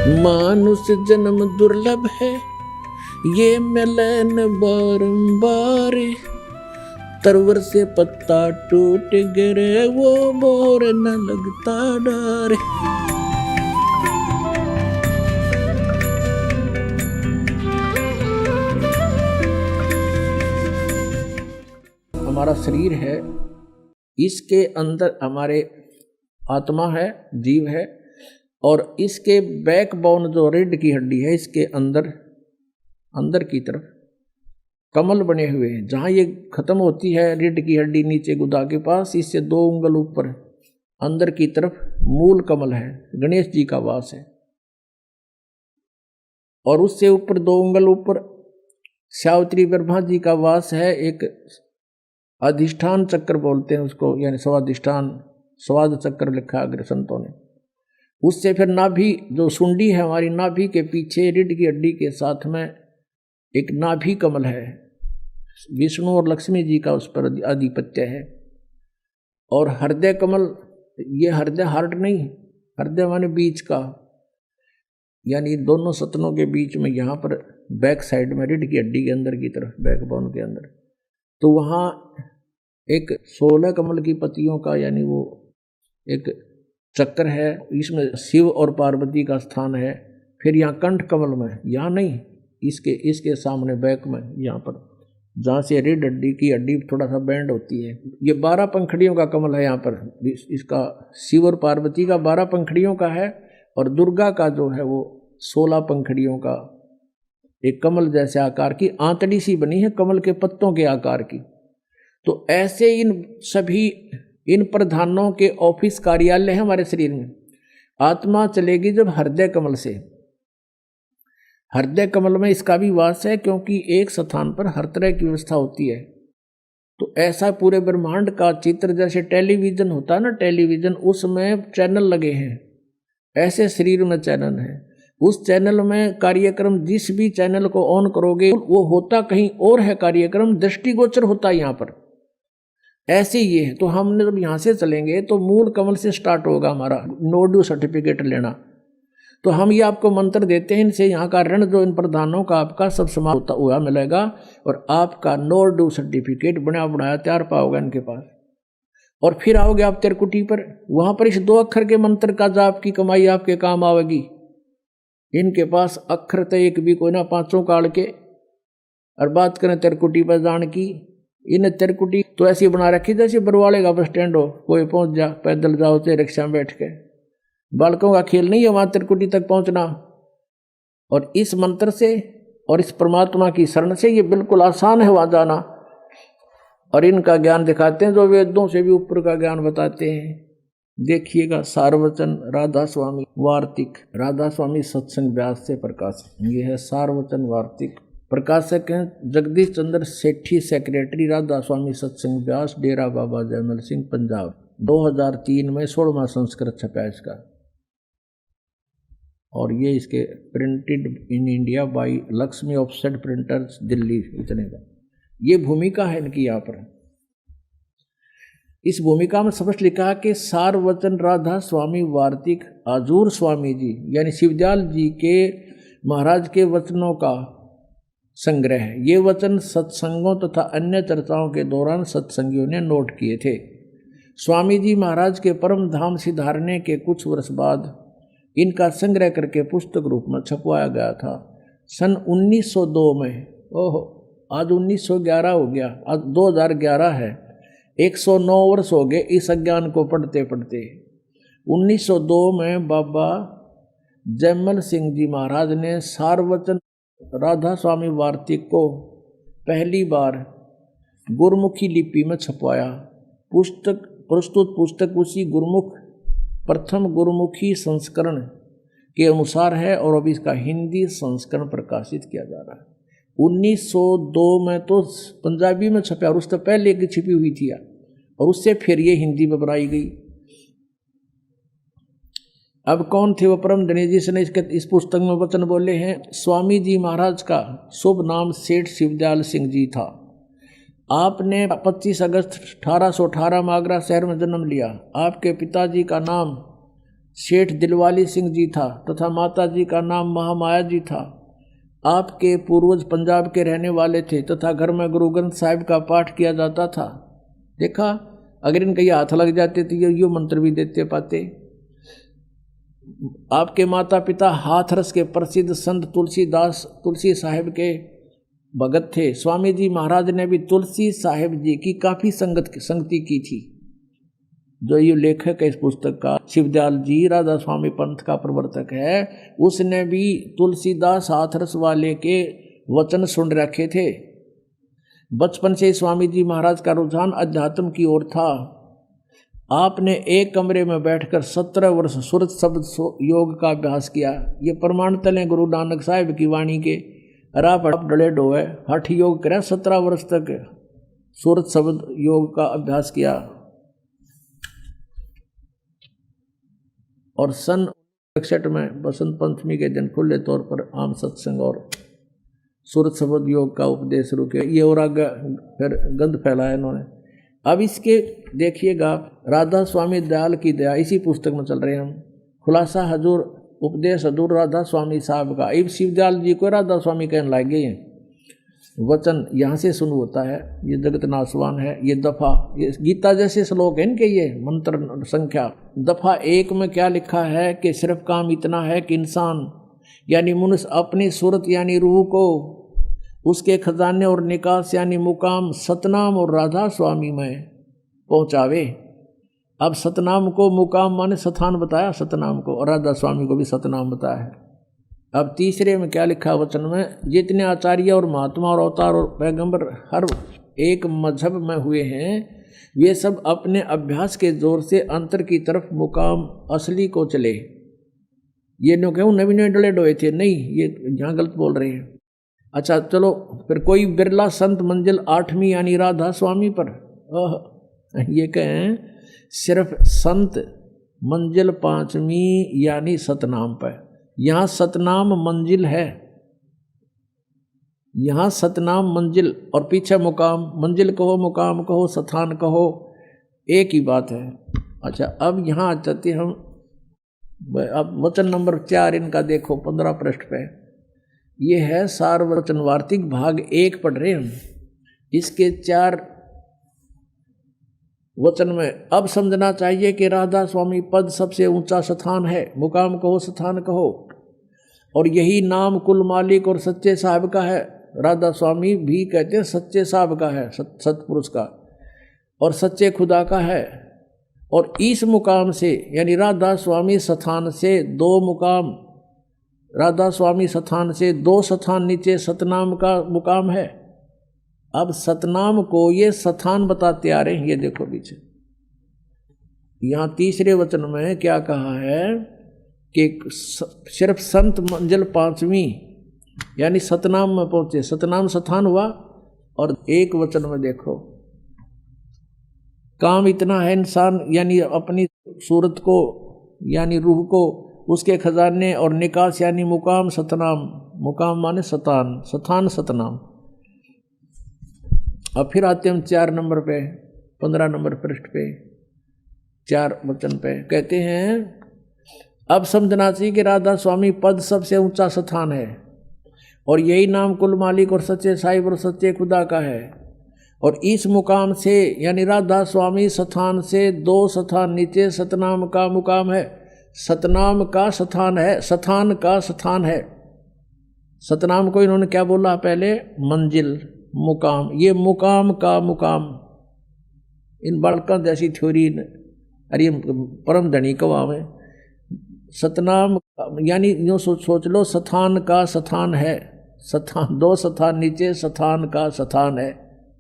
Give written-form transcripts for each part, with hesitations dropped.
मानुष जन्म दुर्लभ है, ये मिलन बारंबार। तरवर से पत्ता टूट गिरे, वो मोर न लगता डार। हमारा शरीर है, इसके अंदर हमारे आत्मा है, जीव है, और इसके बैकबोन जो रीढ़ की हड्डी है, इसके अंदर की तरफ कमल बने हुए हैं। जहाँ ये खत्म होती है रीढ़ की हड्डी नीचे गुदा के पास, इससे 2 उंगल ऊपर अंदर की तरफ मूल कमल है, गणेश जी का वास है। और उससे ऊपर 2 उंगल ऊपर सावित्री ब्रह्मा जी का वास है। एक अधिष्ठान चक्र बोलते हैं उसको, यानी स्वाधिष्ठान, स्वाद चक्र लिखा अग्र संतों ने। उससे फिर नाभि, जो सुंडी है हमारी नाभि के पीछे रीढ़ की हड्डी के साथ में एक नाभि कमल है, विष्णु और लक्ष्मी जी का उस पर आधिपत्य है। और हृदय कमल, ये हृदय हार्ट नहीं, हृदय माने बीच का, यानी दोनों सतनों के बीच में, यहाँ पर बैक साइड में रीढ़ की हड्डी के अंदर की तरफ, बैकबोन के अंदर, तो वहाँ एक 16 कमल की पत्तियों का, यानी वो एक चक्र है। इसमें शिव और पार्वती का स्थान है। फिर यहाँ कंठ कमल में, यहाँ नहीं, इसके सामने बैक में, यहाँ पर जहाँ से रीढ़ हड्डी की हड्डी थोड़ा सा बैंड होती है, ये 12 पंखड़ियों का कमल है। यहाँ पर इसका शिव और पार्वती का 12 पंखड़ियों का है, और दुर्गा का जो है वो 16 पंखड़ियों का एक कमल जैसे आकार की आंतड़ी सी बनी है, कमल के पत्तों के आकार की। तो ऐसे इन प्रधानों के ऑफिस कार्यालय है हमारे शरीर में। आत्मा चलेगी जब हृदय कमल से। हृदय कमल में इसका भी वास है, क्योंकि एक स्थान पर हर तरह की व्यवस्था होती है। तो ऐसा पूरे ब्रह्मांड का चित्र, जैसे टेलीविजन होता है ना, टेलीविजन, उसमें चैनल लगे हैं, ऐसे शरीर में चैनल है। उस चैनल में कार्यक्रम, जिस भी चैनल को ऑन करोगे वो होता कहीं और है, कार्यक्रम दृष्टिगोचर होता है यहाँ पर। ऐसे ये है। तो हमने जब यहाँ से चलेंगे तो मूल कमल से स्टार्ट होगा हमारा नो ड्यू सर्टिफिकेट लेना। तो हम ये आपको मंत्र देते हैं, इनसे यहाँ का ऋण जो इन प्रधानों का आपका सब समाप्त हुआ मिलेगा, और आपका नो ड्यू सर्टिफिकेट बना बनाया तैयार पाओगे इनके पास। और फिर आओगे आप त्रिकुटी पर, वहाँ पर इस 2 अक्षर के मंत्र का जाप की कमाई आपके काम आवेगी। इनके पास अक्षर तो एक भी कोई ना, 5 काल के। और बात करें त्रिकुटी पर जान की, इन त्रिकुटी तो ऐसी बना रखी जैसे बरवाले का बस स्टैंड हो, कोई पहुंच जा, पैदल जाओ तो रिक्शा में बैठ के। बालकों का खेल नहीं है वहां त्रिकुटी तक पहुंचना। और इस मंत्र से और इस परमात्मा की शरण से ये बिल्कुल आसान है वहां जाना। और इनका ज्ञान दिखाते हैं जो वेदों से भी ऊपर का ज्ञान बताते हैं। देखिएगा, सारवचन राधा स्वामी वार्तिक, राधा स्वामी सत्संग व्यास से प्रकाशित। ये है सारवचन वार्तिक। प्रकाशक हैं जगदीश चंद्र सेठी, सेक्रेटरी राधा स्वामी सत्संग व्यास, डेरा बाबा जयमल सिंह, पंजाब। 2003 में 16वां संस्करण छपा इसका। और ये इसके printed in India by Lakshmi offset printers, Delhi, इतने का ये भूमिका है इनकी। यहाँ पर इस भूमिका में स्पष्ट लिखा है कि सारवचन राधा स्वामी वार्तिक आजूर स्वामी जी, यानी शिवदयाल जी के महाराज के वचनों का संग्रह है। ये वचन सत्संगों तथा अन्य चर्चाओं के दौरान सत्संगियों ने नोट किए थे। स्वामी जी महाराज के परम धाम सिधारने के कुछ वर्ष बाद इनका संग्रह करके पुस्तक रूप में छपवाया गया था। सन 1902 में, ओहो आज 1911 हो गया, आज 2011 है, 109 वर्ष हो गए इस अज्ञान को पढ़ते पढ़ते। 1902 में बाबा जयमल सिंह जी महाराज ने सारवचन राधा स्वामी वार्तिक को पहली बार गुरमुखी लिपि में छपवाया। प्रस्तुत पुस्तक उसी गुरुमुख प्रथम गुरुमुखी संस्करण के अनुसार है, और अभी इसका हिंदी संस्करण प्रकाशित किया जा रहा है। 1902 में तो पंजाबी में छपा, और उससे पहले की छिपी हुई थी, और उससे फिर ये हिंदी में बनाई गई। अब कौन थे वो परम धनी जिसने इस पुस्तक में वचन बोले हैं? स्वामी जी महाराज का शुभ नाम सेठ शिवदयाल सिंह जी था। आपने 25 अगस्त 1818 में आगरा शहर में जन्म लिया। आपके पिताजी का नाम सेठ दिलवाली सिंह जी था तथा माता जी का नाम महामाया जी था। आपके पूर्वज पंजाब के रहने वाले थे तथा घर में गुरु ग्रंथ साहिब का पाठ किया जाता था। देखा, अगर इनके ये हाथ लग जाते तो ये मंत्र भी देते पाते। आपके माता पिता हाथरस के प्रसिद्ध संत तुलसी साहिब के भगत थे। स्वामी जी महाराज ने भी तुलसी साहिब जी की काफ़ी संगति की थी। जो ये लेखक है इस पुस्तक का, शिवदयाल जी, राधा स्वामी पंथ का प्रवर्तक है, उसने भी तुलसीदास हाथरस वाले के वचन सुन रखे थे। बचपन से स्वामी जी महाराज का रुझान अध्यात्म की ओर था। आपने एक कमरे में बैठकर 17 वर्ष सुरत शब्द योग का अभ्यास किया। ये प्रमाण तले गुरु नानक साहिब की वाणी के। राप डले डोए हठ योग करा, 17 वर्ष तक सुरत शब्द योग का अभ्यास किया। और सन 61 में बसंत पंचमी के दिन खुले तौर पर आम सत्संग और सुरत शब्द योग का उपदेश शुरू किया। ये और आगे फिर गंध फैलाया इन्होंने। अब इसके देखिएगा, राधा स्वामी दयाल की दया, इसी पुस्तक में चल रहे हैं हम। खुलासा हजूर उपदेश हजूर राधा स्वामी साहब का। अब शिवदयाल जी को राधा स्वामी कहने लग गए हैं। वचन यहाँ से शुरू होता है, ये जगत नासवान है, ये दफा, ये गीता जैसे श्लोक है इनके, ये मंत्र संख्या। दफा 1 में क्या लिखा है कि सिर्फ काम इतना है कि इंसान यानी मनुष्य अपनी सूरत यानी रूह को उसके खजाने और निकास यानी मुकाम सतनाम और राधा स्वामी में पहुँचावे। अब सतनाम को मुकाम माने स्थान बताया, सतनाम को, और राधा स्वामी को भी सतनाम बताया है। अब तीसरे में क्या लिखा वचन में, जितने आचार्य और महात्मा और अवतार और पैगंबर हर एक मजहब में हुए हैं, वे सब अपने अभ्यास के जोर से अंतर की तरफ मुकाम असली को चले। ये नो कहूँ नवीन नवीन डले डोए थे, नहीं, ये यहाँ गलत बोल रहे हैं। अच्छा चलो, फिर कोई बिरला संत मंजिल 8वीं यानी राधा स्वामी पर, ये कहें सिर्फ संत मंजिल 5वीं यानी सतनाम पर। यहाँ सतनाम मंजिल है, यहाँ सतनाम मंजिल और पीछे मुकाम। मंजिल कहो, मुकाम कहो, स्थान कहो, एक ही बात है। अच्छा अब यहाँ आ जाते हम, अब वचन नंबर 4 इनका देखो 15 पृष्ठ पे। ये है सारवचन वार्तिक भाग 1 पढ़ रहे हम। इसके 4 वचन में अब समझना चाहिए कि राधा स्वामी पद सबसे ऊंचा स्थान है। मुकाम कहो, स्थान कहो, और यही नाम कुल मालिक और सच्चे साहब का है। राधा स्वामी भी कहते हैं सच्चे साहब का है, सतपुरुष का, और सच्चे खुदा का है। और इस मुकाम से यानी राधा स्वामी स्थान से 2 मुकाम, राधा स्वामी स्थान से 2 स्थान नीचे सतनाम का मुकाम है। अब सतनाम को ये स्थान बताते आ रहे हैं। ये देखो पीछे यहाँ तीसरे वचन में क्या कहा है कि सिर्फ संत मंजिल 5वीं यानी सतनाम में पहुंचे, सतनाम स्थान हुआ। और एक वचन में देखो, काम इतना है इंसान यानी अपनी सूरत को यानी रूह को उसके खजाने और निकास यानी मुकाम सतनाम, मुकाम माने सतान, स्थान सतनाम। अब फिर आते हम 4 नंबर पे, 15 नंबर पृष्ठ पे 4 वचन पे कहते हैं, अब समझना चाहिए कि राधा स्वामी पद सबसे ऊंचा स्थान है और यही नाम कुल मालिक और सच्चे साहिब और सच्चे खुदा का है। और इस मुकाम से यानी राधा स्वामी स्थान से 2 स्थान नीचे सतनाम का मुकाम है। सतनाम का स्थान है, स्थान का स्थान है। सतनाम को इन्होंने क्या बोला पहले, मंजिल, मुकाम। ये मुकाम का मुकाम, इन बालका जैसी थ्योरी अरे परम धनी कवा में सतनाम यानी यूँ सोच लो, स्थान का स्थान है, स्थान 2 स्थान नीचे स्थान का स्थान है,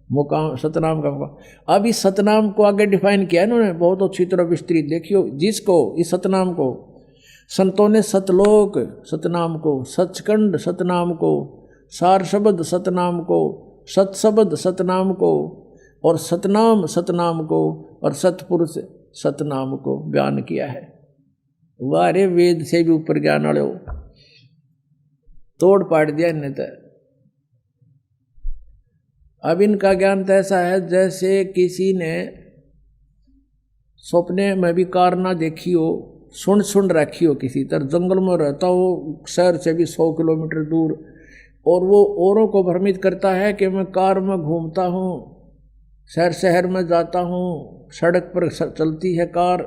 मुकाम सतनाम का मुकाम। अब इस सतनाम को आगे डिफाइन किया इन्होंने बहुत अच्छी तरह विस्तृत। देखियो, जिसको इस सतनाम को संतों ने सतलोक सतनाम को, सचखंड सतनाम को, सार शब्द सतनाम को, सतशब्द सतनाम को, और सतनाम सतनाम को, और सतपुरुष सतनाम को बयान किया है। वारे वेद से भी ऊपर ज्ञान वाले हो, तोड़ पाट दिया इन्हें। तो अब इनका ज्ञान तो ऐसा है जैसे किसी ने सपने में भी कार ना देखी हो, सुन रखी हो, किसी तरह जंगल में रहता हो, शहर से भी 100 किलोमीटर दूर, और वो औरों को भ्रमित करता है कि मैं कार में घूमता हूँ, शहर में जाता हूँ, सड़क पर चलती है कार।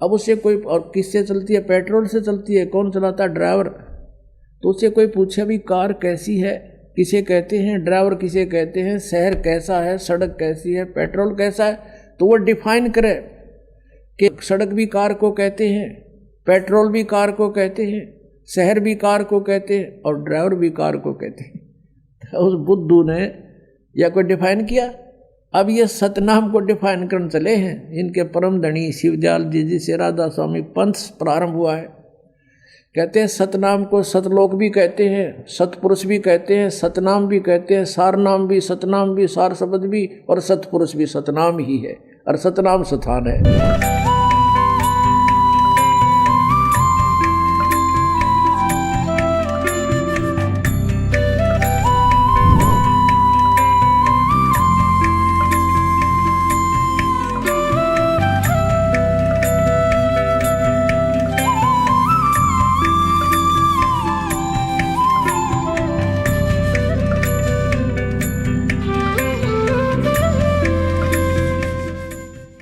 अब उससे कोई, और किससे चलती है? पेट्रोल से चलती है। कौन चलाता है? ड्राइवर। तो उससे कोई पूछे भी कार कैसी है, किसे कहते हैं, ड्राइवर किसे कहते हैं, शहर कैसा है, सड़क कैसी है, पेट्रोल कैसा है, तो वो डिफाइन करे कि सड़क भी कार को कहते हैं, पेट्रोल भी कार को कहते हैं, शहर भी कार को कहते हैं, और ड्राइवर भी कार को कहते हैं। उस बुद्धू ने या कोई डिफाइन किया। अब ये सतनाम को डिफाइन करने चले हैं। इनके परम धनी शिवजाल जी जिसे राधा स्वामी पंथ प्रारंभ हुआ है, कहते हैं सतनाम को सतलोक भी कहते हैं, सतपुरुष भी कहते हैं, सतनाम भी कहते हैं, सारनाम भी, सतनाम भी, सार शब्द भी, और सतपुरुष भी सतनाम ही है, और सतनाम स्थान है।